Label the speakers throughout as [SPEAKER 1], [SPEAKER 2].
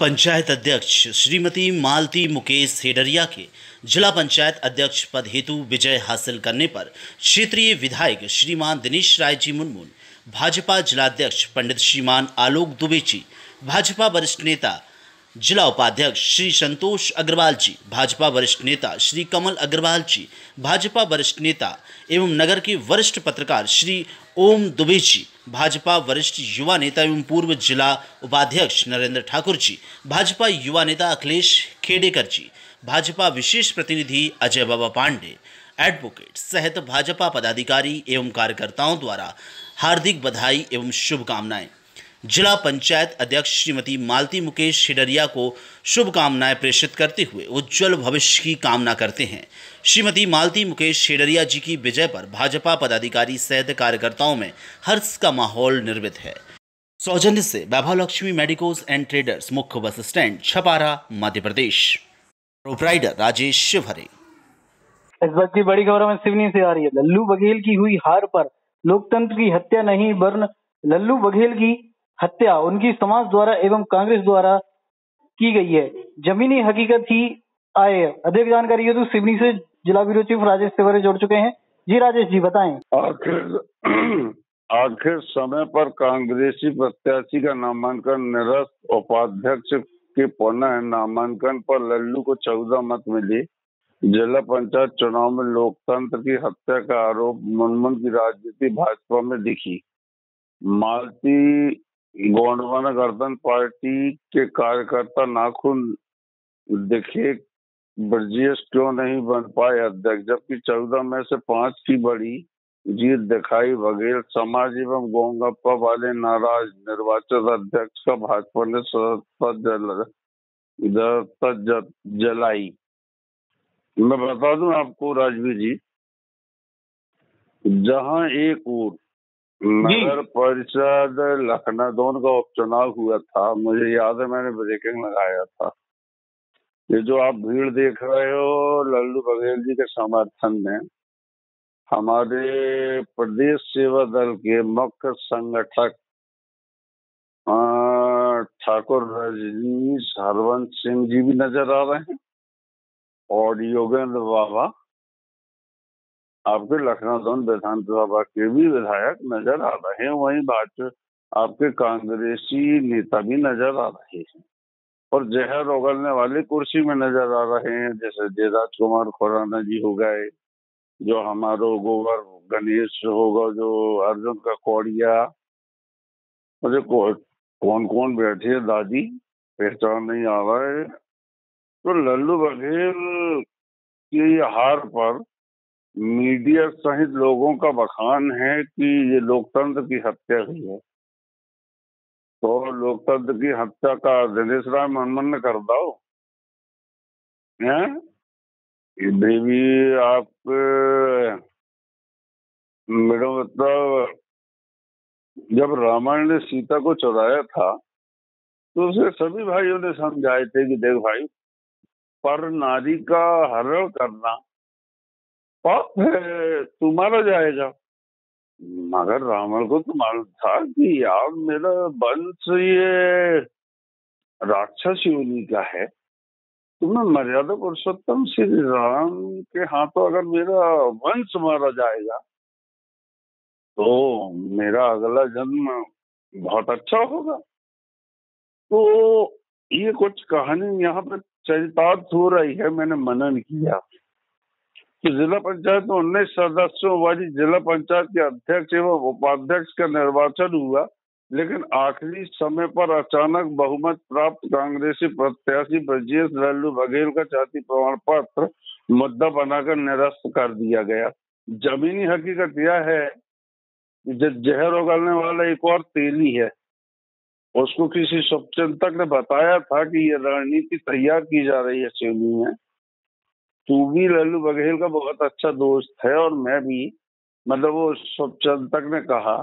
[SPEAKER 1] पंचायत अध्यक्ष श्रीमती मालती मुकेश हेडरिया के जिला पंचायत अध्यक्ष पद हेतु विजय हासिल करने पर क्षेत्रीय विधायक श्रीमान दिनेश राय जी मुनमुन, भाजपा जिलाध्यक्ष पंडित श्रीमान आलोक दुबे जी, भाजपा वरिष्ठ नेता जिला उपाध्यक्ष श्री संतोष अग्रवाल जी, भाजपा वरिष्ठ नेता श्री कमल अग्रवाल जी, भाजपा वरिष्ठ नेता एवं नगर के वरिष्ठ पत्रकार श्री ओम दुबे जी, भाजपा वरिष्ठ युवा नेता एवं पूर्व जिला उपाध्यक्ष नरेंद्र ठाकुर जी, भाजपा युवा नेता अखिलेश खेडेकर जी, भाजपा विशेष प्रतिनिधि अजय बाबा पांडे, एडवोकेट सहित भाजपा पदाधिकारी एवं कार्यकर्ताओं द्वारा हार्दिक बधाई एवं शुभकामनाएं। जिला पंचायत अध्यक्ष श्रीमती मालती मुकेश हेडरिया को शुभकामनाएं प्रेषित करते हुए उज्जवल भविष्य की कामना करते हैं। श्रीमती मालती मुकेश हेडरिया जी की विजय पर भाजपा पदाधिकारी सहित कार्यकर्ताओं में हर्ष का माहौल निर्मित है। सौजन्य से वैभव लक्ष्मी मेडिकोज एंड ट्रेडर्स, मुख्य bus stand, Chhapara, Madhya Pradesh. Proprietor Rajesh Shivhare.
[SPEAKER 2] इस वक्त की बड़ी खबर में सिवनी से आ रही है। लल्लू बघेल की हुई हार पर लोकतंत्र की हत्या नहीं वरन लल्लू बघेल की हत्या उनकी समाज द्वारा एवं कांग्रेस द्वारा की गई है, जमीनी हकीकत ही आए। अधिक जानकारी हेतु सिवनी से जिला ब्यूरो चीफ राजेश शिवहरे जुड़ चुके हैं। जी राजेश जी बताएं।
[SPEAKER 3] आखिर समय पर कांग्रेसी प्रत्याशी का नामांकन निरस्त, उपाध्यक्ष के पुनः नामांकन पर लल्लू को 14 मत मिले। जिला पंचायत चुनाव में लोकतंत्र की हत्या का आरोप, मुनमुन की राजनीति भाजपा में दिखी। मालती गोंडवाना गर्दन पार्टी के कार्यकर्ता नाखून दिखे, ब्रजेश क्यों नहीं बन पाए अध्यक्ष, जबकि 14 में से 5 की बड़ी जीत दिखाई। बघेल समाज एवं गोंगप्पा वाले नाराज, निर्वाचित अध्यक्ष का भाजपा ने सदस्यता जलाई। मैं बता दूं आपको राजवीर जी, जहां एक ओर नगर परिषद लखनऊ का उपचुनाव हुआ था, मुझे याद है मैंने ब्रेकिंग लगाया था। ये जो आप भीड़ देख रहे हो लल्लू बघेल जी के समर्थन में, हमारे प्रदेश सेवा दल के मुख्य संगठक ठाकुर रजनीश हरवंश सिंह जी भी नजर आ रहे हैं और योगेंद्र बाबा आपके लखनऊ विधानसभा के भी विधायक नजर आ रहे हैं। वहीं भाजपा आपके कांग्रेसी नेता भी नजर आ रहे हैं और जहर उगलने वाली कुर्सी में नजर आ रहे हैं, जैसे जयराज कुमार खुराना जी हो गए, जो हमारो गोबर गणेश होगा, जो अर्जुन का कौड़िया, मुझे कौन कौन बैठे है दादी पहचान नहीं आ रहा है। तो लल्लू बघेल की हार पर मीडिया सहित लोगों का बखान है कि ये लोकतंत्र की हत्या हुई है। तो लोकतंत्र की हत्या का दिनेश राय मुनमुन ने कर दो हैं? देवी आप मैडम, मतलब जब रामायण ने सीता को चुराया था तो उसे सभी भाइयों ने समझाए थे कि देख भाई, पर नारी का हरण करना पाप है, तू मारा जाएगा। मगर रावण को तो मालूम था कि यार मेरा वंश ये राक्षस योनि का है, तो मैं मर्यादा पुरुषोत्तम श्री राम के हाथों अगर मेरा वंश मारा जाएगा तो मेरा अगला जन्म बहुत अच्छा होगा। तो ये कुछ कहानी यहाँ पर चरितार्थ हो रही है। मैंने मनन किया कि जिला पंचायत में 19 सदस्यों वाली जिला पंचायत के अध्यक्ष एवं उपाध्यक्ष का निर्वाचन हुआ, लेकिन आखिरी समय पर अचानक बहुमत प्राप्त कांग्रेसी प्रत्याशी ब्रजेश लल्लू बघेल का जाति प्रमाण पत्र मुद्दा बनाकर निरस्त कर दिया गया। जमीनी हकीकत यह है कि जहर उगलने वाला एक और तेली है। उसको किसी शुभचिंतक ने बताया था कि ये रणनीति तैयार की जा रही है सिवनी में। तू भी लल्लू बघेल का बहुत अच्छा दोस्त है और मैं भी, मतलब वो शुभचिंतक ने कहा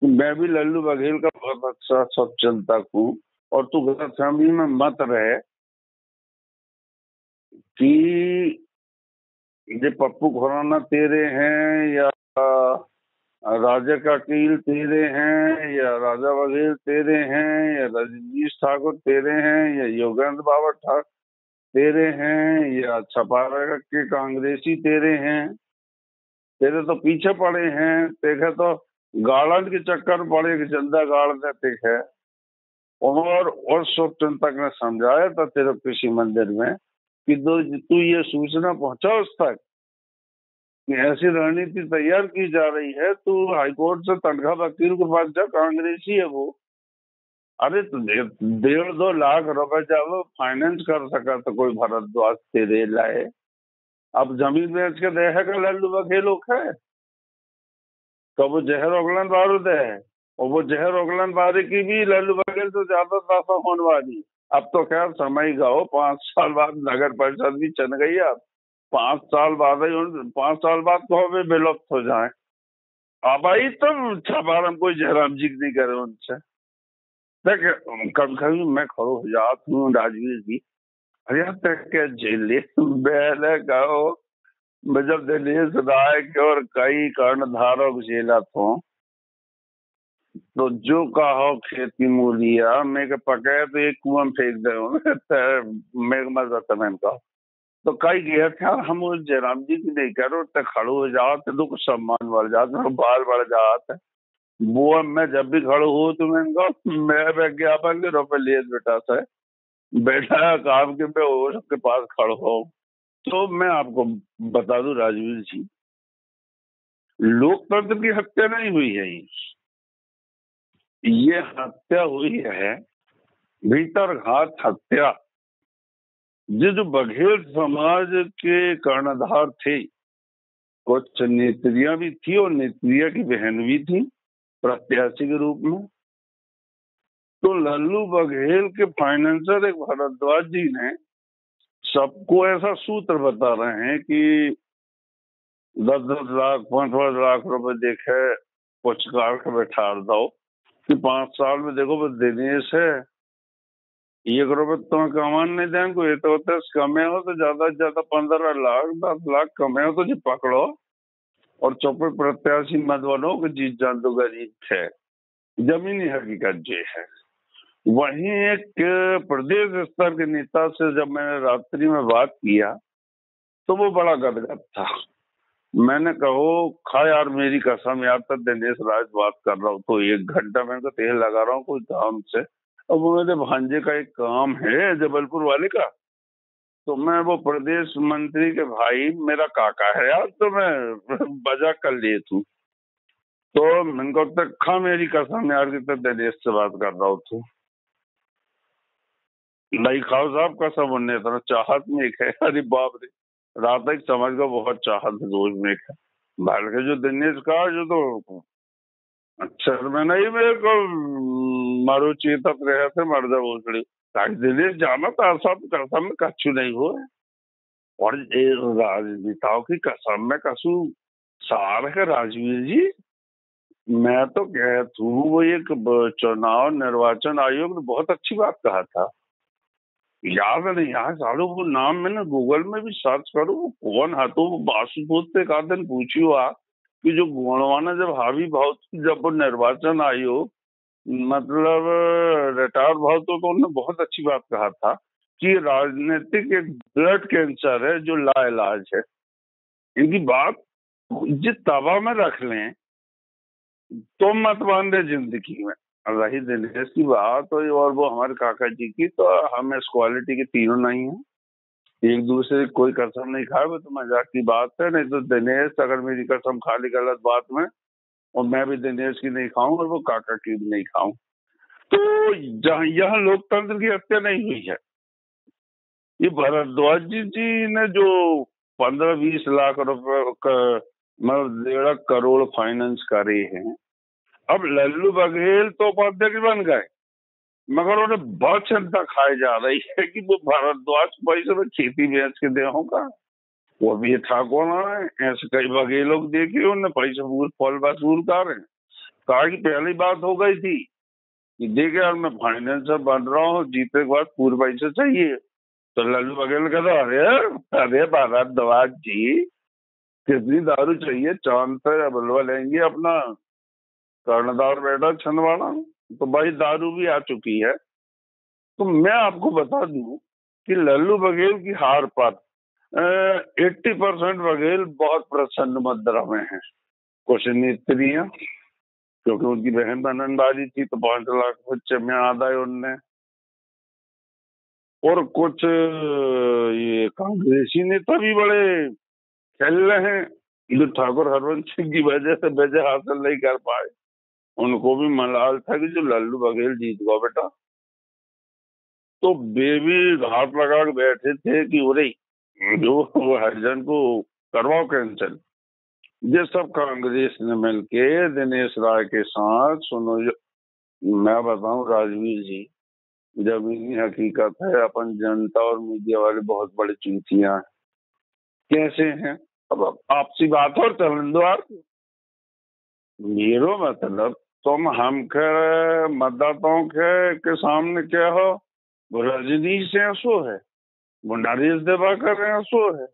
[SPEAKER 3] कि मैं भी लल्लू बघेल का बहुत अच्छा शुभचिंतक हूँ और तू गलतफहमी में मत रहे कि ये पप्पू खुराना तेरे हैं या राजा का कील तेरे हैं, या राजा बघेल तेरे हैं, या रजनीश ठाकुर तेरे हैं, या योगेंद्र बाबा ठाकुर तेरे हैं, या छपारा के कांग्रेसी तेरे हैं। तेरे तो पीछे पड़े हैं, देखे तो गार्डन के चक्कर में पड़े कि चंदा गाड़ देते है। और स्वतंत्र तक ने समझाया था तेरे कृषि मंदिर में कि तू ये सूचना पहुंचा उस तक कि ऐसी रणनीति तैयार की जा रही है, तू हाईकोर्ट से तनख्वाह वकील के पास जा, कांग्रेसी है वो। अरे तो 1.5-2 लाख रुपए जब फाइनेंस कर सका तो कोई भारद्वाज तेरे लाए, अब जमीन बेच के देगा लल्लू बघेल है तो वो जहर ओगलन बारूद है, और वो जहर ओगलन बारी की भी लल्लू बघेल तो ज्यादा दासा होने वाली। अब तो खैर समय गाओ, 5 साल बाद नगर परिषद भी चल गई। अब 5 साल बाद 5 साल बाद तो वे विलुप्त हो जाए। अब आई तो छपारा में कोई जयराम जी नहीं करे उनसे। देख कभी कभी मैं खड़ो हो जाता हूँ राजवीर जी, अरे तक के जेले बेले गाओ जब दिनेश राय के और कई कर्णधारों जेला तो जो कहो खेती मूलिया मैं के पकाया तो एक कुआं में फेंक दे मैं मजा तमन का तो कई गया था। हम जयराम जी की नहीं करो तो खड़ो हो जाते तो कुछ सम्मान बढ़ जाते, बाल बढ़ जाते। वो मैं जब भी खड़ो हो तो मैं विज्ञापन के रुपए लिए बेटा से बेटा काम के मैं वो सबके पास खड़ो हो। तो मैं आपको बता दूं राजवीर जी, लोकतंत्र की हत्या नहीं हुई है, ये हत्या हुई है भीतर घात हत्या। जो बघेल समाज के कर्णधार थे, कुछ नेत्रियां भी थी और नेत्रिया की बहन भी थी प्रत्याशी के रूप में। तो लल्लू बघेल के फाइनेंसर एक भारद्वाज जी ने सबको ऐसा सूत्र बता रहे हैं कि 10-10 लाख 5-5 लाख रुपए देखे पुचकार के बैठा दो कि 5 साल में देखो बस दिनेश है 1 रुपए तुम्हें कमान नहीं दें को, ये तो होता है कमे हो तो ज्यादा से ज्यादा 15 लाख 10 लाख कमे हो तो जी पकड़ो और चौपे प्रत्याशी मत बनो कि जीत जान तो गरीब है। जमीनी हकीकत ये है। वहीं एक प्रदेश स्तर के नेता से जब मैंने रात्रि में बात किया तो वो बड़ा गदगद था। मैंने कहो खा यार मेरी कसम यार, तक दिनेश राज बात कर रहा हूँ तो 1 घंटा मैं तो तेल लगा रहा हूँ कोई काम से, अब वो मेरे भांजे का एक काम है जबलपुर वाले का, तो मैं वो प्रदेश मंत्री के भाई मेरा काका है यार, तो मैं बजा कर लिए तू तो मैंने तक खा मेरी कसम यार कि तक दिनेश से बात कर रहा हूँ तू नहीं खाओ साहब कसम उन्हें तो चाहत में एक है। अरे बाप रे, रात तक समझ का बहुत चाहत रोज में है बाल के जो दिनेश का जो तो अच्छा मैं नहीं मेरे को मारो चेतक रहे थे मर्दा बोल दिनेश जाना था सब कसम में कछु नहीं हो और राजनेताओं की कसम में कसू सार है राजवीर जी। मैं तो कहता हूँ वो एक चुनाव निर्वाचन आयोग ने बहुत अच्छी बात कहा था, याद नहीं यार सालों वो नाम मैंने गूगल में भी सर्च करो वो कौन है, तो वो बासुपुर से एक दिन पूछियो आ कि जो गोंडवाना जब हावी भाव जब वो निर्वाचन आयोग मतलब रिटायर्ड भाव तो उन्होंने बहुत अच्छी बात कहा था कि राजनीतिक एक ब्लड कैंसर है जो लाइलाज है। इनकी बात जिस तवा में रख लें तो मत मान दे जिंदगी में। रही दिनेश की बात और वो हमारे काका जी की, तो हम इस क्वालिटी के तीनों नहीं हैं, एक दूसरे कोई कसम नहीं खाए, वो तो मजाक की बात है। नहीं तो दिनेश अगर मेरी कसम खा ली गलत बात में और मैं भी दिनेश की नहीं खाऊं और वो काका की भी नहीं खाऊं, तो यहाँ लोकतंत्र की हत्या नहीं हुई है। ये भारद्वाज जी ने जो 15-20 लाख रुपए मतलब 1.5 करोड़ फाइनेंस करे हैं, अब लल्लू बघेल तो उपाध्यक्ष बन गए मगर उन्हें बहुत चिंता खाई जा रही है कि वो भारद्वाज पैसे में खेती बेच के दे होगा, वो भी ठाकुर है ऐसे कई बघेलों को देखे उन्हें पैसे फल वसूल कर रहे हैं। कहा कि पहली बात हो गई थी कि देखे यार मैं फाइनेंसर बन रहा हूँ, जीते के बाद पूरे पैसे चाहिए, तो लल्लू बघेल कहता अरे भारद्वाज जी कितनी दारू चाहिए? चांद से बलवा लेंगे अपना कर्णधार बेटा छंदवाड़ा। तो भाई दारू भी आ चुकी है। तो मैं आपको बता दूं कि लल्लू बघेल की हार पर 80% बघेल बहुत प्रसन्न मुद्रा में है। कुछ नेत्रियां, क्योंकि उनकी बहन बननबाजी थी तो 5 लाख बच्चे में आदाय उनने, और कुछ ये कांग्रेसी नेता भी बड़े खेल रहे हैं जो ठाकुर हरवंश सिंह की वजह से विजय हासिल नहीं कर पाए। उनको भी मलाल था कि जो लल्लू बघेल जीत गया बेटा। तो बेबी घाट लगा के बैठे थे कि उरे जो हरिजन को करवाओ कैंसिल। ये सब कांग्रेस ने मिलके दिनेश राय के साथ, सुनो मैं बताऊं राजवीर जी, जमीनी हकीकत है, अपन जनता और मीडिया वाले बहुत बड़े चूतियां हैं। कैसे हैं? अब आपसी बात और चलन दो यार। मेरो मतलब तुम हम के मतदाताओं के सामने क्या हो, वो रजनीश से ऐसो है, वो नरेश दिवाकर है ऐसो है,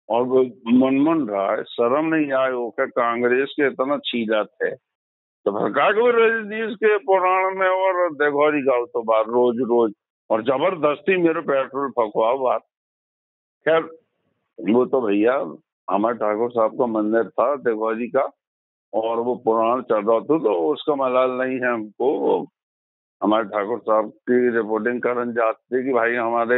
[SPEAKER 3] और वो मनमोहन राय शर्म नहीं आए हो क्या कांग्रेस के इतना छीला थे तो भड़का के रजनीश के पुराण में और देघौरी गाँव तो बात रोज रोज और जबरदस्ती मेरे पेट्रोल फकवाओ बात। खैर वो तो भैया हमारे ठाकुर साहब का मंदिर था देघौरी का, और वो पुराण चल रहा था तो उसका मलाल नहीं है हमको। हमारे ठाकुर साहब की रिपोर्टिंग करने जाते कि भाई हमारे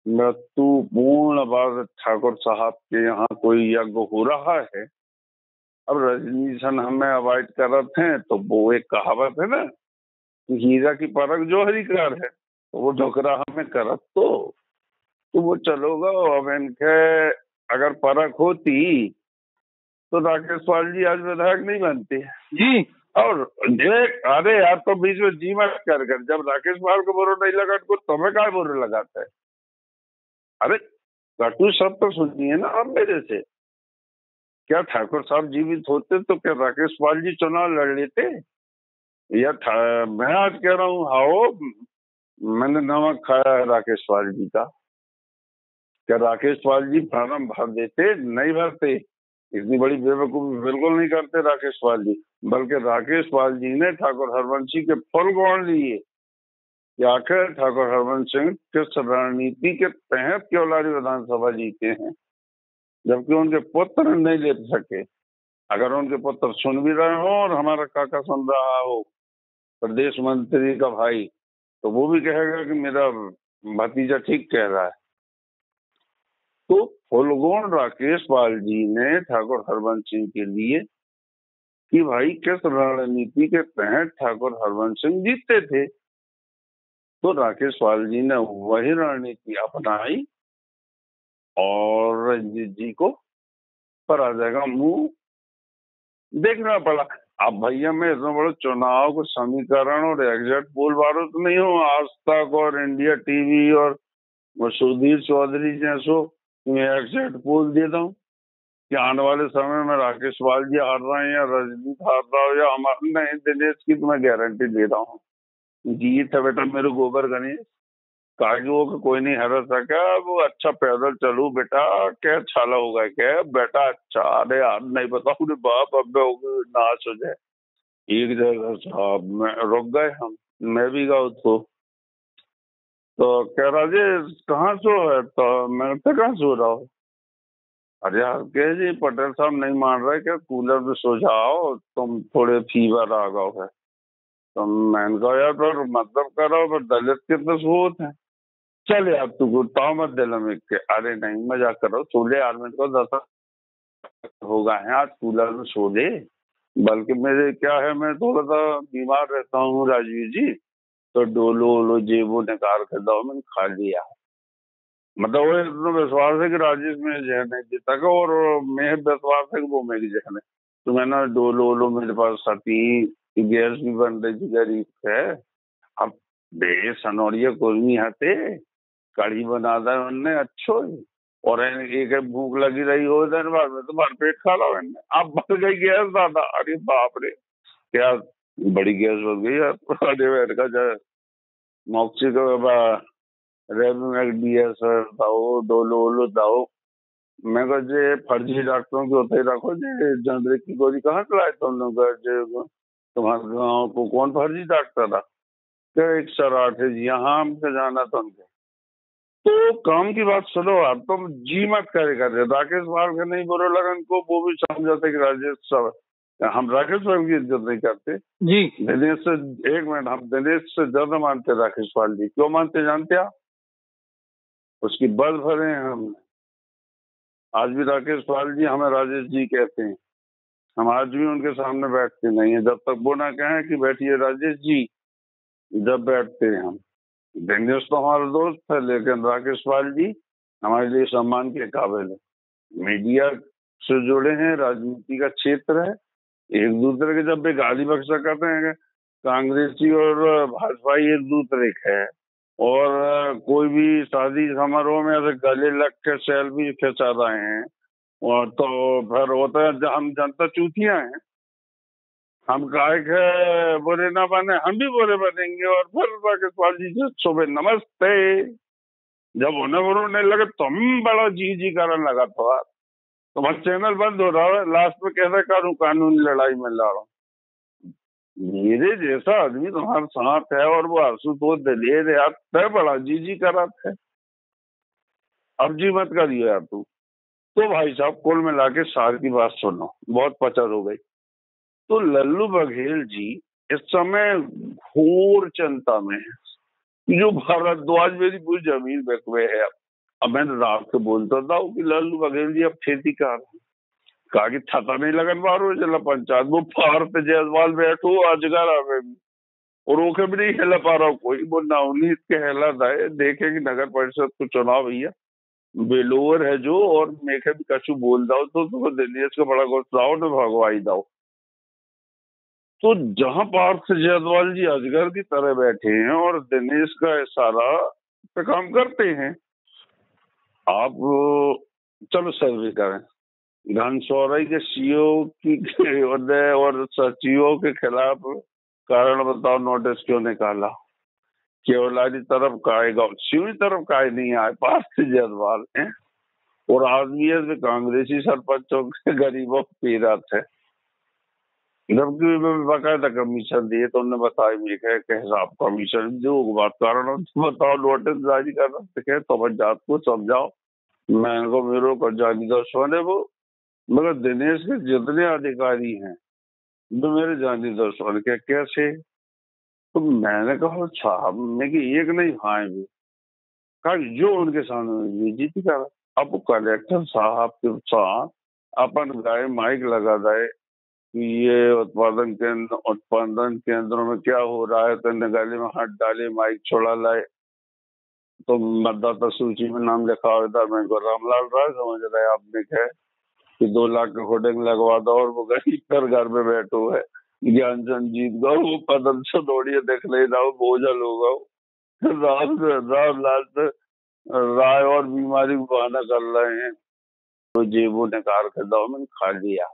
[SPEAKER 3] मृत्यु पूर्ण बाद ठाकुर साहब के यहाँ कोई यज्ञ हो रहा है। अब रजनीशन हमें अवॉइड करत हैं तो वो एक कहावत है ना कि हीरा की परख जो हरिकार है, तो वो ढोकरा हमें करत तो वो चलोगा। अब इनके अगर परख होती तो राकेश पाल जी आज विधायक नहीं बनते
[SPEAKER 2] जी।
[SPEAKER 3] और अरे यार तो बीच में जी मत कर जब राकेश पाल को बुरा नहीं लगा तो तुम्हें क्या बुरा लगाता है? अरे कटु सब तो सुनिए ना आप मेरे से। क्या ठाकुर साहब जीवित होते तो क्या राकेश पाल जी चुनाव लड़ लेते? या मैं आज कह रहा हूँ हाओ मैंने नमक खाया है राकेश पाल जी का। क्या राकेश पाल जी फार्म भर देते? नहीं भरते। इतनी बड़ी बेवकूफी बिल्कुल नहीं करते राकेश पाल जी। बल्कि राकेश पाल जी ने ठाकुर हरवंशी के फुल गौण लिए कि आखिर ठाकुर हरवंश सिंह किस रणनीति के तहत केवलारी विधानसभा जीते हैं, जबकि उनके पुत्र नहीं ले सके। अगर उनके पुत्र सुन भी रहे हो और हमारा काका सुन रहा हो प्रदेश मंत्री का भाई, तो वो भी कहेगा कि मेरा भतीजा ठीक कह रहा है। तो फुलगोन राकेश पाल जी ने ठाकुर हरवंश सिंह के लिए कि भाई किस रणनीति के तहत ठाकुर हरवंश सिंह जीतते थे, तो राकेश पाल जी ने वही रणनीति अपनाई और रंजीत जी को पराजय का मुंह देखना पड़ा। अब भैया मैं इतना बड़ा चुनाव को समीकरण और एग्जिट पोल वालों तो नहीं हूँ, आज तक और इंडिया टीवी और सुधीर चौधरी जैसो मैं एग्जिट पोल देता हूँ कि आने वाले समय में राकेश पाल जी हार रहे हैं या रजनीत हार रहा हो या हमारे नहीं दिनेश की, तो मैं गारंटी दे रहा हूँ जीत है बेटा मेरे गोबर गणेश। कागजों को कोई नहीं हरा सका। वो अच्छा पैदल चलू बेटा, क्या छाला होगा क्या बेटा? अच्छा अरे यार नहीं बताऊ रे बाप, अब नाश हो जाए। एक जगह साहब में रुक गए हम, मैं भी गया तो कह रहा जी कहाँ सो है? तो मैं तो कहाँ सो रहा हूँ? अरे यार कह जी पटेल साहब नहीं मान रहे क्या कूलर में सो जाओ, तुम थोड़े फीवर आ गए है। तो मैंने कहा यार पर मतलब करो पर दलित के तो सोच है, चल यार तू गुस्सा मत दिला में के। अरे नहीं मजाक करो, सोले यार मेरे को 10 होगा है आज कूलर में सो दे। बल्कि मेरे क्या है मैं थोड़ा सा बीमार रहता हूँ राजीव जी, तो डोलो वोलो जेबो निकाल कर दो मैंने खा लिया। मतलब वो इतना विश्वास है कि राजेश में जहन है जीता का, और मैं विश्वास है कि वो मेरी जहन है। तो मैंने डोलो वोलो मेरे पास सती गैस भी बन रही थी गरीब है। अब बे सनौरिया कोई नहीं आते, कढ़ी बना था उनने अच्छो ही, और एक भूख लगी रही हो दिन भर में तो भरपेट खा लो मैंने। अब बढ़ गई गैस दादा, अरे बाप रे क्या बड़ी गैस बन गई यार। अरे का जो मॉक्सी का रेबमैक डीएस दाओ डोलो वोलो दाओ मैं कहा जे फर्जी डॉक्टरों के होते ही रखो जे जनरिक की गोली कहाँ से लाए तुम लोग तुम्हारे गाँव को कौन फर्जी डॉक्टर था? क्या एक सराठ है जी, यहाँ हमसे जाना था उनके। तो काम की बात सुनो आप, तुम जी मत करे कर रहे। राकेश भार के नहीं बुरे लगन को वो भी समझाते कि राजेश सब हम राकेश भाई की इज्जत नहीं करते
[SPEAKER 2] जी।
[SPEAKER 3] दिनेश से, एक मिनट, हम दिनेश से ज्यादा मानते राकेश पाल जी। क्यों मानते जानते आप? उसकी बल भरे हैं हम। आज भी राकेश पाल जी हमें राजेश जी कहते हैं। हम आज भी उनके सामने बैठते नहीं है जब तक वो ना कहें कि बैठिए राजेश जी, जब बैठते हैं हम। दिनेश तो हमारा दोस्त है, लेकिन राकेश पाल जी हमारे लिए सम्मान के काबिल है। मीडिया से जुड़े हैं, राजनीति का क्षेत्र है, एक दूसरे के जब भी गाली बख्शा करते हैं, कांग्रेसी और भाजपा एक दूसरे के है, और कोई भी शादी समारोह में ऐसे गले लग के सेल्फी खिंचा रहे हैं, और तो फिर होता है हम जनता चूतियां हैं, हम काहे के बुरे ना बने, हम भी बुरे बनेंगे। और फिर राकेश पाल जी से सुबह नमस्ते, जब उन्हें बुरा नहीं लगे तुम बड़ा जी जी करने लगा तो तुम्हारा चैनल बंद हो रहा है, लास्ट में कैसे करूं कानूनी लड़ाई में लड़ा। मेरे जैसा आदमी तुम्हारे साथ है और वो आशुतोष दलेर यार, तय बड़ा जी जी करा थे। अब जी मत करिए यार तू। तो भाई साहब कुल मिला के सार की बात सुनो, बहुत पचर हो गई। तो लल्लू बघेल जी इस समय घोर चिंता में है। जो भारद्वाज मेरी पूरी जमीन बेकवे है। अब मैं रात को बोलता था कि लल्लू बघेल जी अब खेती कर रहे हैं, कहा कि छता नहीं लगन पारो जिला पंचायत वो भारत जयसवाल बैठो अजगर आवे भी, और ओके भी नहीं हिला पा रहा कोई। वो नवनीत के हिला दाए देखे कि नगर परिषद को चुनाव भैया बेलोवर है जो, और मेखे भी कछु बोल दाओ तो दिनेश का बड़ा गुस्सा आओ तो भगवाई दाओ। तो जहां पार्थ जायसवाल जी अजगर की तरह बैठे हैं और दिनेश का इशारा पे काम करते हैं, आप चलो सर्वे करें। घनसौरई के सीओ की और सचिवों के खिलाफ कारण बताओ नोटिस क्यों निकाला? केवलारी तरफ काहे गाँव शिवरी तरफ काहे नहीं आए पार्थ जायसवाल हैं, और आदमी है कांग्रेसी सरपंचों के गरीबों को पीरा थे, जबकि बाकायदा कमीशन दिए तो उन्होंने बताया भी के हिसाब कमीशन जो बात कारण बताओ नोटिस जारी कर रहे तो जात को समझाओ। मैं को मेरे को जानी दुश्मन है वो, मगर दिनेश के जितने अधिकारी हैं जो मेरे जानी दुश्मन के कैसे? तो मैंने कहा साहब मैं कि एक नहीं खाए भी, कहा जो उनके सामने जीती कर। अब कलेक्टर साहब के साथ अपन गाय माइक लगा दे कि ये उत्पादन केंद्रों में क्या हो रहा है, तो गले में हाथ डाले माइक छोड़ा लाए, तो मतदाता सूची में नाम लिखा होता मैं को रामलाल राय समझ रहे आपने कहा कि 2 लाख का होर्डिंग लगवा दो, और वो गरीब पर घर में बैठो है ज्ञानचंद जीत गो वो पदम से दौड़िए देख ले जाओ बोझल होगा रामलाल राय और बीमारी को बहाना कर रहे हैं, तो जेबों ने कार के दाव में खा लिया।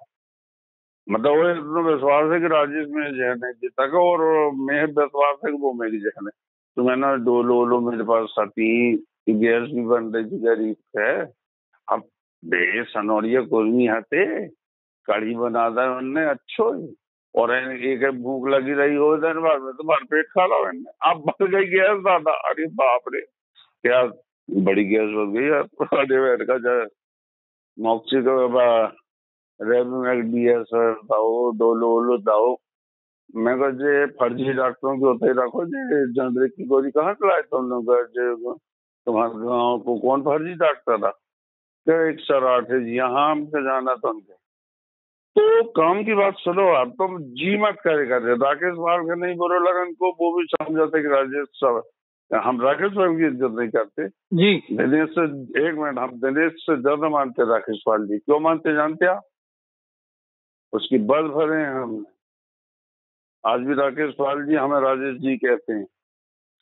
[SPEAKER 3] मतलब वो इतना विश्वास है कि राजेश में जहन है जीता का, और मैं विश्वास है कि वो मेरी जहन है। तो मैंने डोलो मेरे पास सती गैस भी बन रही थी गरीब है। अब बे सनौरिया कोई हते कड़ी बना दा उनने अच्छो ही, और एक भूख लगी रही हो दिन भर में तो भरपेट खा ला मैंने। अब बढ़ गई गैस दादा, अरे बाप रे क्या बड़ी गैस हो गई यार का मॉक्सी का दाओ डोलो दाओ। मैं कहा जे फर्जी डॉक्टरों के होते ही रखो जे जनरिक की गोली कहाँ से लाए तुम लोग तुम्हारे गाँव को कौन फर्जी डॉक्टर था? क्या एक सराठ है जी, यहाँ हमसे जाना था उनके। तो काम की बात सुनो आप, तुम जी मत करे कर रहे। राकेश भार के नहीं बुरे लगन को वो भी समझाते कि राजेश सब हम राकेश भाई की इज्जत नहीं करते
[SPEAKER 2] जी।
[SPEAKER 3] दिनेश से, एक मिनट, हम दिनेश से ज्यादा मानते राकेश पाल जी। क्यों मानते जानते आप? उसकी बल भरे हैं हम। आज भी राकेश पाल जी हमें राजेश जी कहते हैं।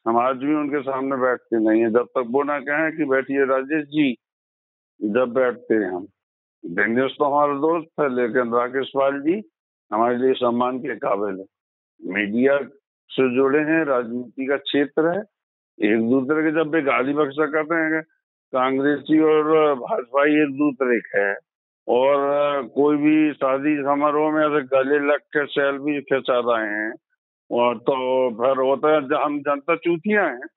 [SPEAKER 3] हम आज भी उनके सामने बैठते नहीं है जब तक वो ना कहें कि बैठिए राजेश जी, जब बैठते हैं हम। दिनेश तो हमारा दोस्त है, लेकिन राकेश पाल जी हमारे लिए सम्मान के काबिल है। मीडिया से जुड़े हैं, राजनीति का क्षेत्र है, एक दूसरे के जब भी गाली बख्शा करते हैं, कांग्रेसी और भाजपाई एक दूसरे के है, और कोई भी शादी समारोह में ऐसे गले लग के सेल्फी खिंचा रहे हैं, और तो फिर होता है हम जनता चूतियां हैं,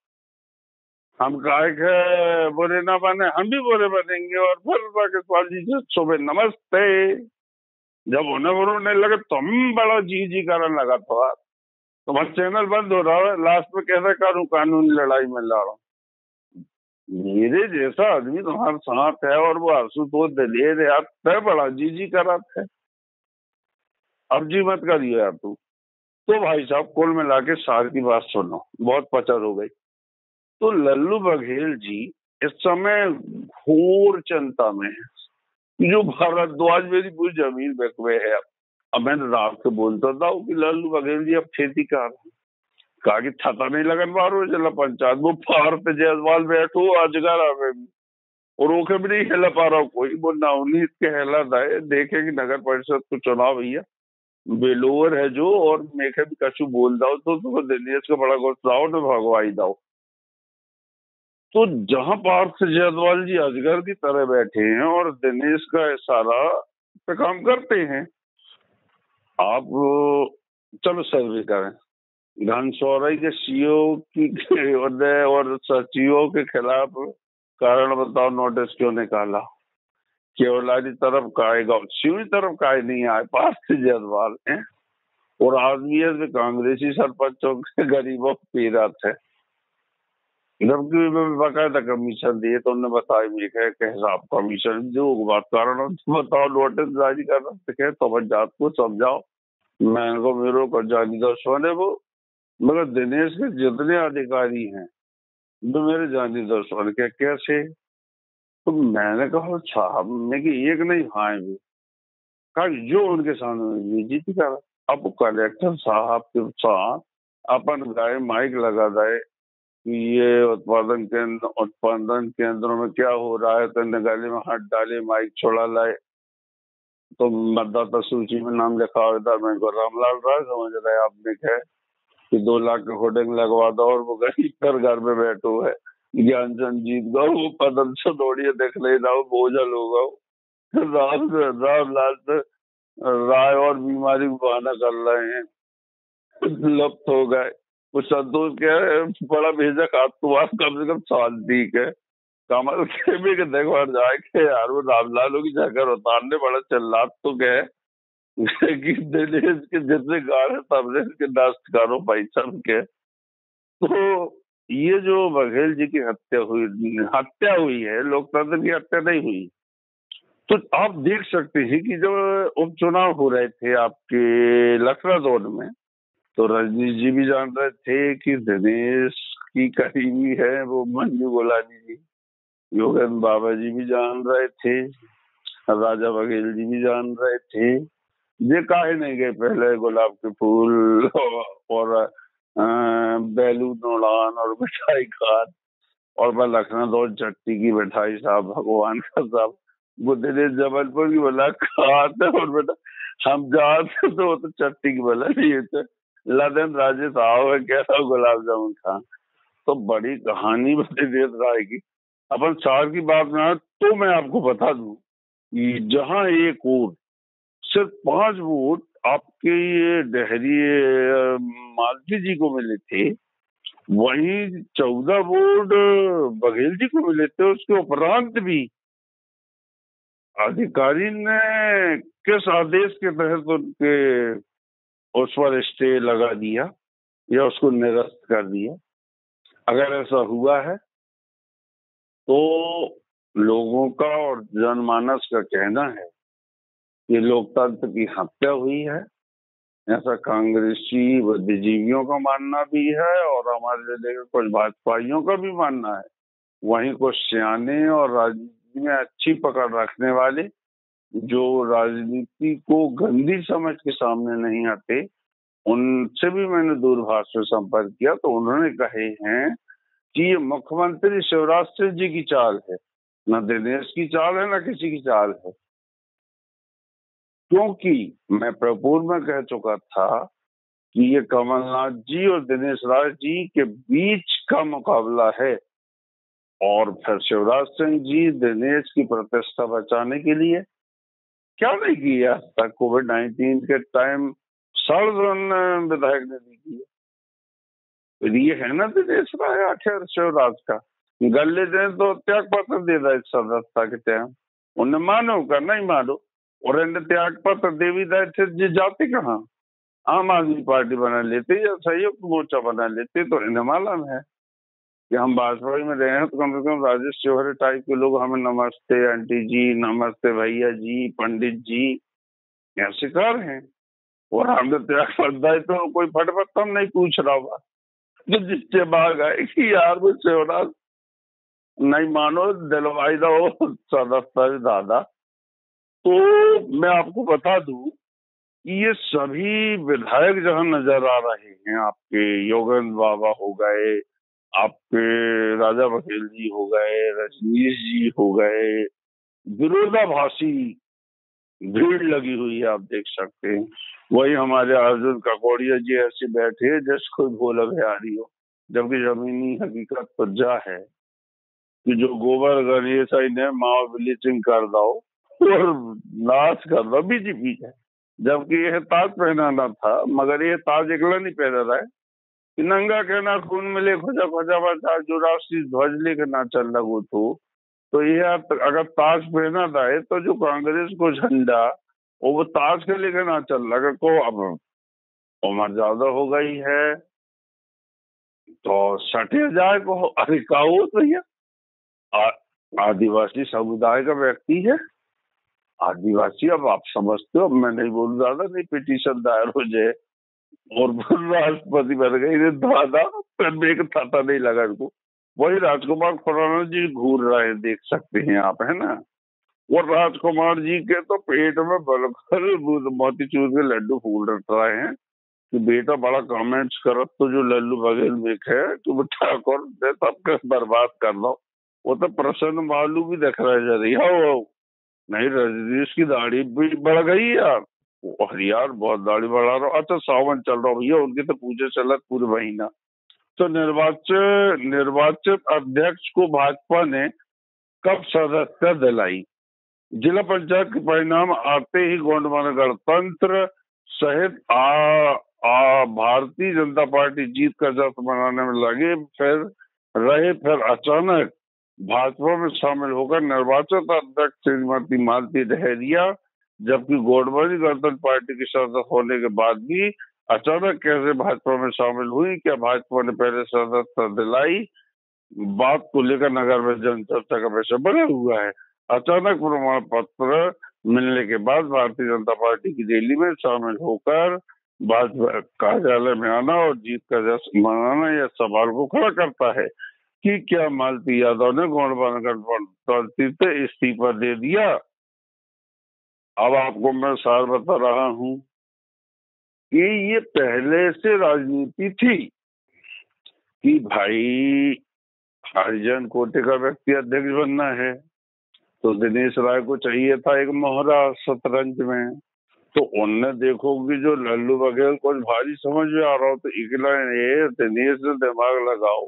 [SPEAKER 3] हम काहे के बुरे ना बने, हम भी बुरे बनेंगे। और फिर पाकिस्तान जी से सुबह नमस्ते, जब उन्हें बुरे लगे तुम बड़ा जी करने लगा तो बस चैनल बंद हो रहा है, लास्ट में कैसे करूं, कानूनी लड़ाई में लड़ रहा हूं। मेरे जैसा आदमी तुम्हारे साथ है और वो आशुतोष दलेर है, तय बड़ा जी करा है, अब जी मत करिए यार तू। तो भाई साहब कुल मिला के सार की बात सुनो, बहुत पचर हो गई। तो लल्लू बघेल जी इस समय घोर चिंता में है। जो भारद्वाज मेरी पूरी जमीन बेकवे है। अब मैं रात से बोलता था कि लल्लू बघेल जी अब खेती कर रहे हैं, कहा कि छता नहीं लगन बारो जिला पंचायत वो फार पे जयसवाल बैठो अजगर आवे और ओके भी नहीं हिला पा रहा हूँ कोई, वो नवनीत के हिला दाए देखे कि नगर परिषद को चुनाव भैया बेलोर है जो, और मेखे भी कछु बोल दाओ तो दिनेश का बड़ा गुस्सा हो तो भगवाई दाओ। तो जहां पार्थ जायसवाल जी अजगर की तरह बैठे हैं और दिनेश का इशारा पे काम करते हैं, आप चलो सर्वे करें घनसौरई के सीओ की और सचिवों के खिलाफ कारण बताओ नोटिस क्यों निकाला, केवलारी तरफ काएगा शिव तरफ काहे नहीं आए पार्थ जायसवाल हैं, और आदमी है कांग्रेसी सरपंचों के गरीबों की पीरत है, जबकि बाकायदा कमीशन दिए तो उन्होंने बताया मेरे के हिसाब कमीशन जो बात कारण बताओ नोटिस जारी करना तो जात को समझाओ, मैं को मेरे को जानी दुश्मन है वो, मगर दिनेश के जितने अधिकारी हैं जो मेरे जानी दुश्मन के कैसे। तो मैंने कहा साहब मैं कि एक नहीं खाए भी कहा जो उनके सामने बेइज्जती कर, अब कलेक्टर साहब के साथ अपन गाय माइक लगा दे कि ये उत्पादन केंद्रों में क्या हो रहा है, तो गले में हाथ डाले माइक छोड़ा लाए, तो मतदाता सूची में नाम लिखा होता मैं को रामलाल राय समझ रहे आपने कहा कि 2 लाख का होर्डिंग लगवा दो, और वो गरीब कर घर में बैठो है ज्ञानचंद जीत गो वो पदम से दौड़िए देख ले जाओ बोझल हो गो रामलाल राय और बीमारी को बहाना कर रहे हैं, लुप्त हो गए। कुछ संतोष क्या है बड़ा भेजक आत्मवास कम से कम शांति के कमल के भी देखो जाए के यार वो रामलाल की जगह उतारने बड़ा चिल्लात तो क्या कि दिनेश के जितने गाड़े सबने के नष्ट करो पैसा के। तो ये जो बघेल जी की हत्या हुई है, लोकतंत्र की हत्या नहीं हुई। तो आप देख सकते हैं कि जब उपचुनाव हो रहे थे आपके लखनऊ में, तो रजनीश जी भी जान रहे थे कि दिनेश की करीबी है वो मंजू गोलानी जी, योगेंद्र बाबा जी भी जान रहे थे, राजा बघेल जी भी जान रहे थे, ये काहे नहीं गए पहले गुलाब के फूल और बैलून उड़ान और मिठाई खान, और मैं लखनऊ चट्टी की मिठाई साहब भगवान का साहब वो दिनेश जबलपुर की बोला खाते, और बेटा हम जाते तो वो तो चट्टी की बोला नहीं थे लदन राजेश आओ है कैसा गुलाब जामुन खान। तो बड़ी कहानी दिनेश राय की। अपन चार की बात ना तो मैं आपको बता दूं कि जहां एक वोट सिर्फ 5 वोट आपके ये डेहरी मालती जी को मिले थे, वहीं 14 वोट बघेल जी को मिले थे। उसके उपरांत भी अधिकारी ने किस आदेश के तहत उनके उस पर स्टे लगा दिया या उसको निरस्त कर दिया, अगर ऐसा हुआ है तो लोगों का और जनमानस का कहना है कि लोकतंत्र की हत्या हुई है, ऐसा कांग्रेसी बुद्धिजीवियों का मानना भी है और हमारे जिले के कुछ भाजपाइयों का भी मानना है। वहीं कुछ सियाने और राजनीति में अच्छी पकड़ रखने वाले जो राजनीति को गंदी समझ के सामने नहीं आते, उनसे भी मैंने दूरभाष से संपर्क किया तो उन्होंने कहे हैं कि ये मुख्यमंत्री शिवराज सिंह जी की चाल है, न दिनेश की चाल है न किसी की चाल है। क्योंकि मैं पूर्व में कह चुका था कि ये कमलनाथ जी और दिनेश राय जी के बीच का मुकाबला है और फिर शिवराज सिंह जी दिनेश की प्रतिष्ठा बचाने के लिए क्या नहीं किया आज तक। कोविड-19 के टाइम सर्वन विधायक ने नहीं किया। फिर ये है ना दिनेश राय आखिर शिवराज का गले दें तो त्याग पत्र दे रहा है सदस्यता के टाइम, उन्हें मानो का नहीं मानो, और इन्हें त्याग पत्र देवी थे जी जाते कहाँ, आम आदमी पार्टी बना लेते या संयुक्त मोर्चा बना लेते, तो इन्हें मालूम है कि हम भाजपा में रहे हैं तो कम से कम राजेश चौहरे टाइप के लोग हमें नमस्ते आंटी जी, नमस्ते भैया जी, पंडित जी ऐसे कर हैं। और हमने त्याग पत्र तो कोई फटपत्तम नहीं पूछ रहा होगा तो जिससे भाग आए कि यार वो शिवराज नहीं मानो दिलवाई दो सदस्यता दादा। तो मैं आपको बता दूं कि ये सभी विधायक जहां नजर आ रहे हैं, आपके योगेंद्र बाबा हो गए, आपके राजा बघेल जी हो गए, रजनीश जी हो गए, विरोधाभासी भीड़ लगी हुई है, आप देख सकते हैं। वही हमारे अर्जुन काकोड़िया जी ऐसे बैठे हैं जैसे कोई भोला बिहारी हो, जबकि जमीनी हकीकत तो जा है कि जो गोबर गणेश ने माओ ब्लीचिंग कर दो और नाश कर दो बीजेपी है। जबकि यह ताज पहनाना था, मगर ये ताज एकला नहीं पहना रहा है कि नंगा कहना खून मिले खोजा खोजा बचा जो राष्ट्रीय ध्वज लेकर ना चल लगो तो ये अगर ताज पहना था है तो जो कांग्रेस को झंडा वो ताज के लेकर ना चल लगा को अब उम्र ज्यादा हो गई है तो सटे जाए को। अरे कहो तो भैया आदिवासी समुदाय का व्यक्ति है, आदिवासी, अब आप समझते हो, मैं नहीं बोल रहा था, नहीं पिटीशन दायर हो जाए और राष्ट्रपति बन गई दादा, फिर एक था नहीं लगा इनको। वही राजकुमार खुराना जी घूर रहे हैं, देख सकते हैं आप, है ना। और राजकुमार जी के तो पेट में बलकर मोतीचूर के लड्डू फूल रहे हैं कि बेटा बड़ा कमेंट्स करत तो जो लल्लू बघेल देख है तो ठाकुर सबके बर्बाद कर दो। वो तो प्रसन्न बालू भी देख रहे जा रही है वो नहीं, रजनीश की दाढ़ी भी बढ़ गई यार। अरे यार बहुत दाढ़ी बढ़ा रहा। अच्छा सावन चल रहा भैया, उनकी तो पूजा चला पूरे महीना। तो निर्वाचित अध्यक्ष को भाजपा ने कब सदस्यता दिलाई? जिला पंचायत के परिणाम आते ही गोंडवाना गणतंत्र सहित भारतीय जनता पार्टी जीत का जश्न मनाने में लगे। फिर अचानक भाजपा में शामिल होकर निर्वाचित अध्यक्ष श्रीमती मालती डहरिया, जबकि गोंडवानी गणतंत्र पार्टी के सदस्य होने के बाद भी अचानक कैसे भाजपा में शामिल हुई? क्या भाजपा ने पहले सदस्यता दिलाई? बात को लेकर नगर में जनचर्चा का विषय बना हुआ है। अचानक प्रमाण पत्र मिलने के बाद भारतीय जनता पार्टी की रैली में शामिल होकर भाजपा कार्यालय में आना और जीत का जश्न मनाना यह सवाल को खड़ा करता है कि क्या मालती यादव ने गोंडवाना गठबंधन से इस्तीफा दे दिया? अब आपको मैं सार बता रहा हूं कि ये पहले से राजनीति थी कि भाई हरिजन कोटे का व्यक्ति अध्यक्ष बनना है तो दिनेश राय को चाहिए था एक मोहरा शतरंज में। तो उनने देखो कि जो लल्लू बघेल कुछ भारी समझ में आ रहा हो तो इकला ये दिनेश ने दिमाग लगाओ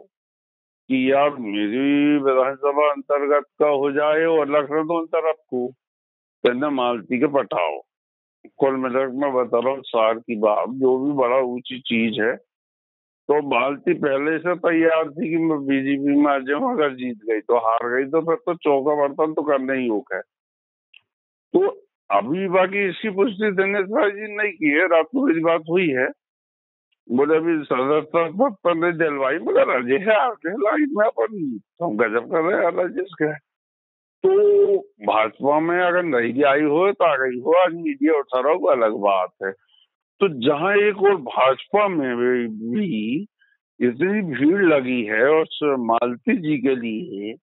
[SPEAKER 3] कि यार मेरी विधानसभा अंतर्गत का हो जाए और लखनऊ दो तरफ को तो मालती के पटाओ। कुल मिलकर मैं बता रहा हूँ सार की बात, जो भी बड़ा ऊंची चीज है तो मालती पहले से तैयार थी कि मैं बीजेपी में आ जाऊँ, अगर जीत गई तो, हार गई तो फिर तो चौका बर्तन तो करना ही होगा। तो अभी बाकी इसकी पुष्टि दिनेश भाई जी नहीं की है, रात को मेरी बात हुई है, बोले अभी सदस्यता पर नहीं दिलवाई, मगर अजय है आगे लाइन में अपन हम गजब कर रहे हैं राजेश के। तो भाजपा में अगर नहीं आई हो तो आ गई हो, आज मीडिया उठा रहा हो अलग बात है। तो जहां एक और भाजपा में भी इतनी भीड़ लगी है और मालती जी के लिए,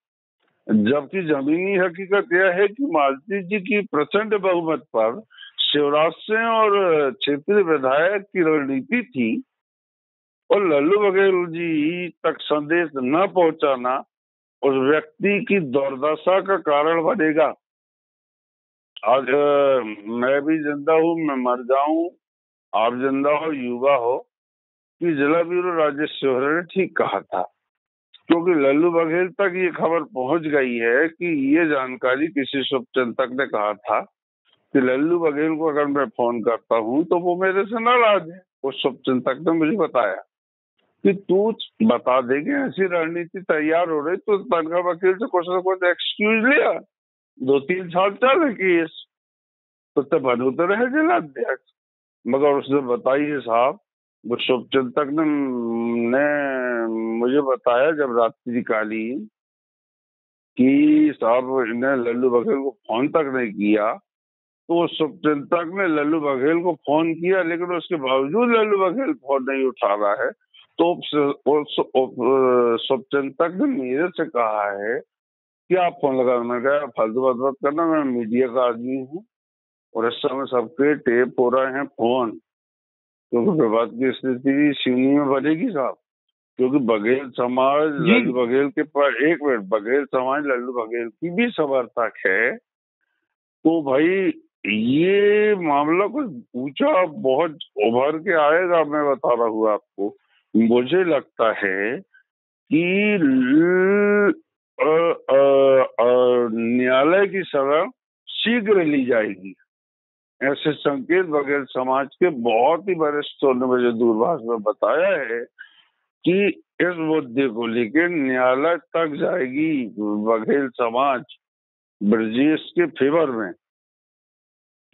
[SPEAKER 3] जबकि जमीनी हकीकत यह है कि मालती जी की प्रचंड बहुमत पर शिवराज सिंह और क्षेत्रीय विधायक की रणनीति थी और लल्लू बघेल जी तक संदेश न पहुंचाना उस व्यक्ति की दुर्दशा का कारण बनेगा। आज मैं भी जिंदा हूं, मैं मर जाऊं, आप जिंदा हो, युवा हो, कि जिला ब्यूरो राजेश चौहरे ने ठीक कहा था क्योंकि लल्लू बघेल तक ये खबर पहुंच गई है कि ये जानकारी किसी शुभचिंतक ने कहा था कि लल्लू बघेल को अगर मैं फोन करता हूं तो वो मेरे से नाराज है। उस शुभचिंतक ने मुझे बताया कि तू बता देगी ऐसी रणनीति तैयार हो रही तो तनखा वकील से कुछ ना कुछ एक्सक्यूज लिया, 2-3 साल चले केस तो बनू तो रहे जिलाध्यक्ष। मगर उसने बताइए साहब, वो शुभचिंतक ने मुझे बताया जब रात्रिकालीन कि साहब इन्हें लल्लू बघेल को फोन तक नहीं किया, तो शुभचिंतक ने लल्लू बघेल को फोन किया लेकिन उसके बावजूद लल्लू बघेल फोन नहीं उठा रहा है। तो शुभचिंतक ने मेरे से कहा है कि आप फोन लगा। मैं कहा फालतू बात मत करना, मैं मीडिया का आदमी हूँ और इस समय सबके टेप हो रहे हैं फोन, क्योंकि विवाद की स्थिति सिवनी में बनेगी साहब। क्योंकि बघेल समाज लल्लू बघेल के पर, एक मिनट, बघेल समाज लल्लू बघेल की भी समर्थक है। तो भाई ये मामला कुछ ऊंचा बहुत उभर के आएगा। मैं बता रहा हूँ आपको, मुझे लगता है कि न्यायालय की शरण शीघ्र ली जाएगी। ऐसे संकेत बघेल समाज के बहुत ही वरिष्ठों ने मुझे दूरभाष में बताया है कि इस मुद्दे को लेकर न्यायालय तक जाएगी बघेल समाज ब्रजेश के फेवर में।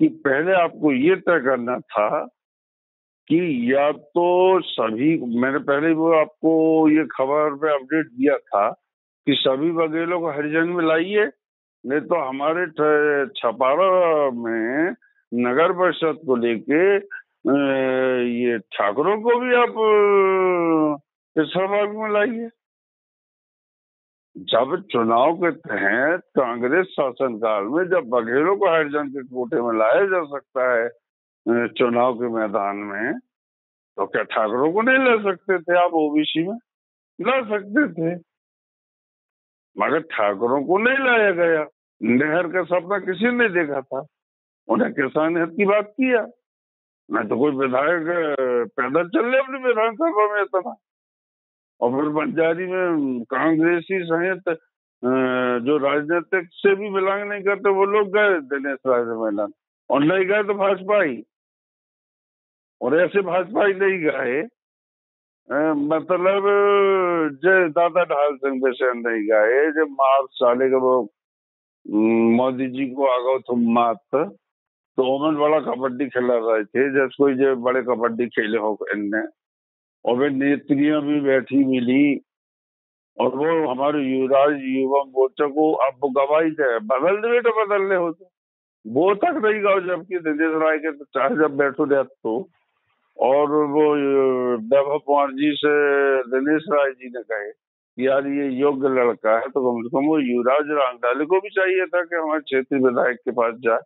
[SPEAKER 3] कि पहले आपको ये तय करना था कि या तो सभी, मैंने पहले वो आपको ये खबर पे अपडेट दिया था कि सभी बघेलों को हरिजन में लाइए, नहीं तो हमारे छपारा में नगर परिषद को लेके ये ठाकुरों को भी आप इस वर्ग में लाइए। जब चुनाव के तहत कांग्रेस शासनकाल में जब बघेलों को हरिजन के कोटे में लाया जा सकता है चुनाव के मैदान में, तो क्या ठाकुरों को नहीं ले सकते थे आप? ओबीसी में ला सकते थे, मगर ठाकुरों को नहीं लाया गया। नहर का सपना किसी ने देखा था? उन्हें किसान हित की बात किया, नहीं तो कोई विधायक पैदल चल रहे अपनी विधानसभा में इतना। और फिर बंजारी में कांग्रेसी सहित जो राजनीतिक से भी बिलोंग नहीं करते वो लोग गए दिनेश राय सम्मेलन, और नहीं गए तो भाजपा ही, और ऐसे भाजपा ही नहीं गए मतलब जय दादा ढाल सिंह बेचैन नहीं गए जब मार्च साले के वो मोदी जी को आ गए तुम मात, तो ओमन बड़ा कबड्डी खेला रहे थे जैसे कोई जो बड़े कबड्डी खेले हो इनने, और वे नेत्रियां भी बैठी मिली, और वो हमारे युवराज युवा मोर्चा को अब गवाही थे बदल दे तो बदलने होते, वो तक नहीं गाओ, जबकि दिनेश राय के तो चाहे जब बैठो रहे तो। और वो वैभव कुमार जी से दिनेश राय जी ने कहे यार ये योग्य लड़का है, तो कम से कम वो युवराज रांगडाले को भी चाहिए था कि हमारे क्षेत्रीय विधायक के पास जाए।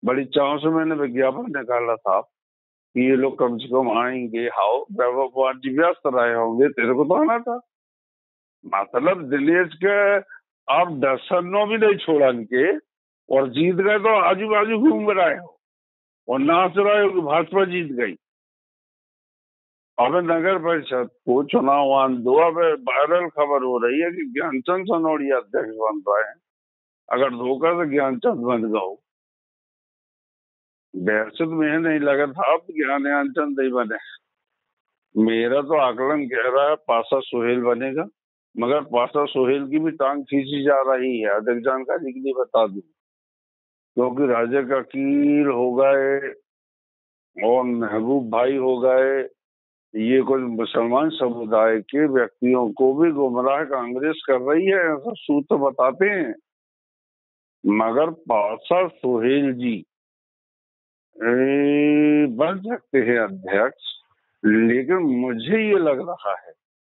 [SPEAKER 3] बड़ी चाव से मैंने विज्ञापन निकाला था कि ये लोग कम से कम आएंगे। हाउ वैभव कुमार जी व्यस्त रहे होंगे, तेरे को तो आना था। मतलब दिनेश के आप दर्शनों भी नहीं छोड़ा इनके, और जीत गए तो आजू बाजू घूम रहे हो और नाच रहे हो कि भाजपा जीत गई। अब नगर परिषद को चुनाव आन दो। अब वायरल खबर हो रही है कि ज्ञानचंद सनोडिया अध्यक्ष बन रहे हैं। अगर धोखा से ज्ञानचंद बन गए, वैसे तो मुझे नहीं लगा था अब ज्ञानचंद नहीं बने। मेरा तो आकलन कह रहा है पासा सोहेल बनेगा, मगर पासा सोहेल की भी टांग खींची जा रही है। अधिक जानकारी के लिए बता दूं, क्योंकि राजा वकील हो गए और महबूब भाई हो गए, ये कुछ मुसलमान समुदाय के व्यक्तियों को भी गुमराह कांग्रेस कर रही है, ऐसा सूत्र बताते हैं। मगर पासा सोहेल जी बन सकते हैं अध्यक्ष, लेकिन मुझे ये लग रहा है,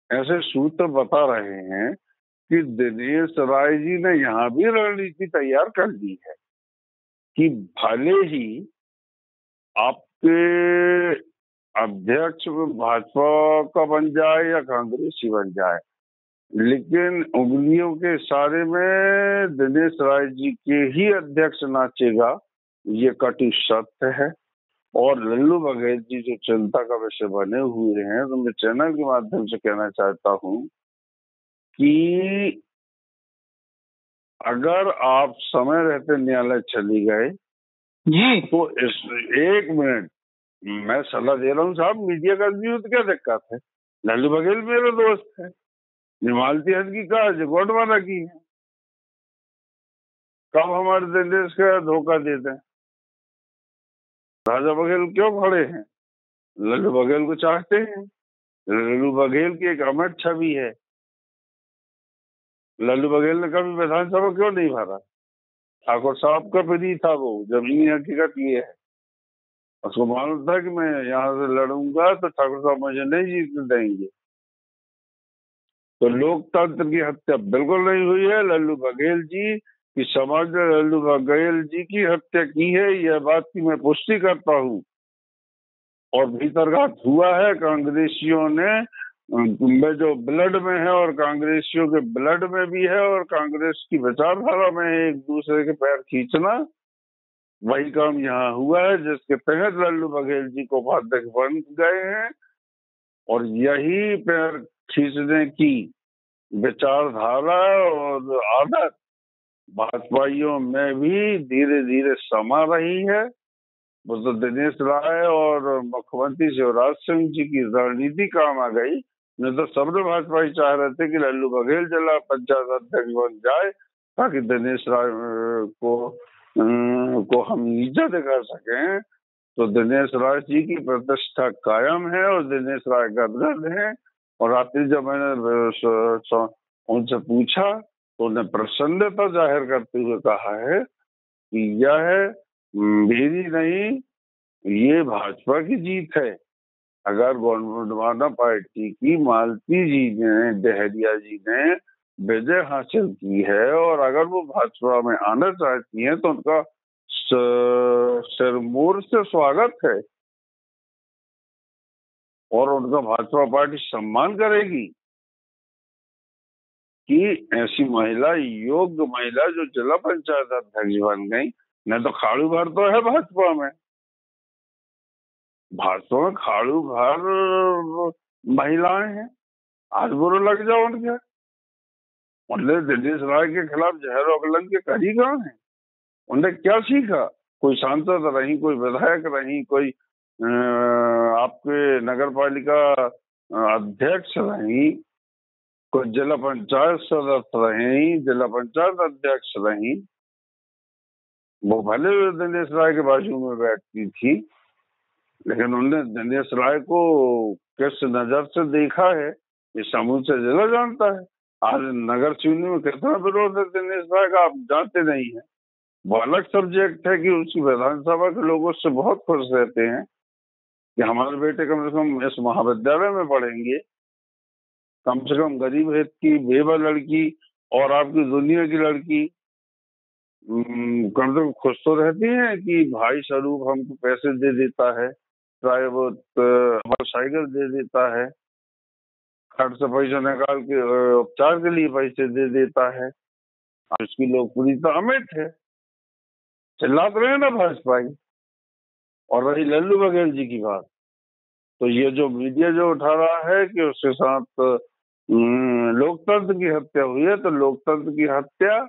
[SPEAKER 3] ऐसे सूत्र बता रहे हैं कि दिनेश राय जी ने यहाँ भी रणनीति तैयार कर ली है कि भले ही आपके अध्यक्ष भाजपा का बन जाए या कांग्रेसी बन जाए, लेकिन उंगलियों के इशारे में दिनेश राय जी के ही अध्यक्ष नाचेगा, ये कटु सत्य है। और लल्लू बघेल जी जो चिंता का विषय बने हुए हैं, तो मैं चैनल के माध्यम से कहना चाहता हूँ कि अगर आप समय रहते न्यायालय चली गए
[SPEAKER 2] जी
[SPEAKER 3] तो इस 1 मिनट मैं सलाह दे रहा हूँ साहब, मीडिया का भी तो क्या दिक्कत है? लल्लू बघेल मेरा दोस्त है, मालती हज की कहा गोडवाना की है, कब हमारे देश का धोखा देते हैं? राजा बघेल क्यों खड़े हैं? लल्लू बघेल को चाहते हैं। लल्लू बघेल की एक अमर छवि है। लल्लू बघेल ने कभी विधानसभा क्यों नहीं भरा? ठाकुर साहब का प्री था वो, जमीनी हकीकत ये है। उसको मालूम था कि मैं यहाँ से लड़ूंगा तो ठाकुर साहब मुझे नहीं जीतने देंगे। तो लोकतंत्र की हत्या बिल्कुल नहीं हुई है। लल्लू बघेल जी की समाज ने लल्लू बघेल जी की हत्या की है, यह बात की मैं पुष्टि करता हूँ। और भीतरघात हुआ है कांग्रेसियों ने, में जो ब्लड में है और कांग्रेसियों के ब्लड में भी है, और कांग्रेस की विचारधारा में है एक दूसरे के पैर खींचना। वही काम यहाँ हुआ है जिसके तहत लल्लू बघेल जी को उपाध्यक्ष बन गए हैं। और यही पैर खींचने की विचारधारा और आदत भाजपाइयों में भी धीरे धीरे समा रही है। वो तो दिनेश राय और मुख्यमंत्री शिवराज सिंह जी की रणनीति काम आ गई। नहीं तो सब भाजपाई चाह रहे थे कि लल्लू बघेल जिला पंचायत अध्यक्ष बन जाए ताकि दिनेश राय को हम नीचा दिखा सकें। तो दिनेश राय जी की प्रतिष्ठा कायम है और दिनेश राय गदगद हैं। और रात्रि जब मैंने उनसे पूछा तो उन्हें प्रसन्नता जाहिर करते हुए कहा है कि यह मेरी नहीं, ये भाजपा की जीत है। अगर गोंडवाना पार्टी की मालती जी ने, डहरिया जी ने विजय हासिल की है और अगर वो भाजपा में आना चाहती हैं तो उनका सिरमौर से स्वागत है और उनका भाजपा पार्टी सम्मान करेगी कि ऐसी महिला, योग्य महिला जो जिला पंचायत अध्यक्ष बन गई। नहीं तो खाड़ू भर तो है भाजपा में। भाजपा में खाड़ू भर महिलाएं हैं। आज बुरा लग जाओ उनके। उनने दिनेश राय के खिलाफ जहर कलंक के करी कहाँ है? उनने क्या सीखा? कोई सांसद रही, कोई विधायक रही, कोई आपके नगर पालिका अध्यक्ष रही, कोई जिला पंचायत सदस्य रही, जिला पंचायत अध्यक्ष रही। वो भले दिनेश राय के बाजू में बैठती थी, लेकिन उन्होंने दिनेश राय को किस नजर से देखा है ये समूचा जिला जानता है। आज नगर चुनी में कितना विरोध है दिनेश राय का, आप जानते नहीं है। वो अलग सब्जेक्ट है कि उसकी विधानसभा के लोग उससे बहुत खुश रहते हैं कि हमारे बेटे कम से कम इस महाविद्यालय में पढ़ेंगे। कम से कम गरीब हेत की बेवा लड़की और आपकी दुनिया की लड़की कम से कम खुश तो रहती है कि भाई स्वरूप हमको पैसे दे देता है, चाहे वो साइकिल दे देता है, खर्च से पैसा निकाल के उपचार के लिए पैसे दे देता है। उसकी लोकप्रियता अमिट है, चिल्लाते रहे ना भाजपाई। और रही लल्लू बघेल जी की बात, तो ये जो मीडिया जो उठा रहा है कि उसके साथ लोकतंत्र की हत्या हुई है, तो लोकतंत्र की हत्या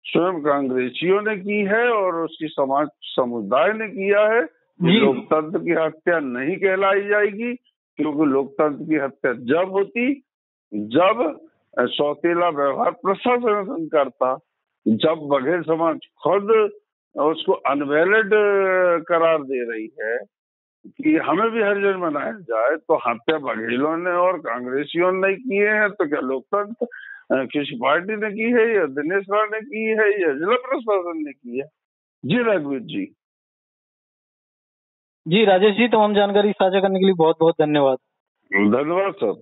[SPEAKER 3] स्वयं कांग्रेसियों ने की है और उसकी समाज समुदाय ने किया है। लोकतंत्र की हत्या नहीं कहलाई जाएगी, क्योंकि लोकतंत्र की हत्या जब होती जब सौतेला व्यवहार प्रशासन करता, जब बघेल समाज खुद उसको अनवैलिड करार दे रही है कि हमें भी हरिजन बनाया जाए, तो हत्या बघेलों ने और कांग्रेसियों ने किए हैं। तो क्या लोकतंत्र किसी पार्टी ने की है या दिनेश राय ने की है या जिला प्रशासन ने की है? जी रघुवीर जी।
[SPEAKER 2] जी राजेश जी, तमाम जानकारी साझा करने के लिए बहुत बहुत धन्यवाद।
[SPEAKER 3] धन्यवाद सर।